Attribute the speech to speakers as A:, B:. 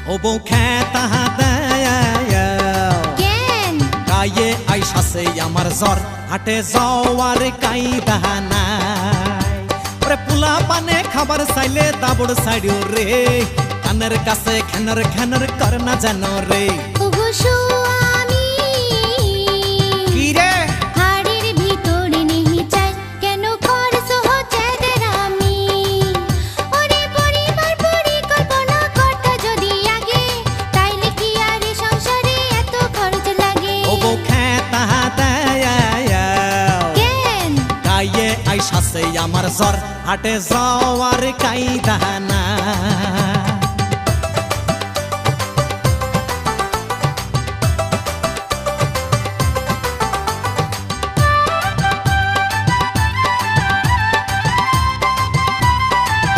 A: ও বউ খেতা
B: কেন
A: গায়ে আইসাছে আমার জ্বর হাটে যাওয়ার কাইদা নাই ওরে পোলা পানে খাবার চাইলে দাবড় সাইডো রে কানের কাছে খেনর খেনর কর না জানো রে
B: ওগো স্বামী
A: কি রে
B: হাড়ের ভিতরে নেহি চাই কেন করছো চেদারামি ওরে পরিবার পরিকল্পনা করতে যদি আগে তাইলে কি আর এই সংসারে এত খরচ লাগে
A: ও বউ খেতা
B: কেন
A: গায়ে আইসাছে আমার জ্বর হাটে যাওয়ার কাইদা নাই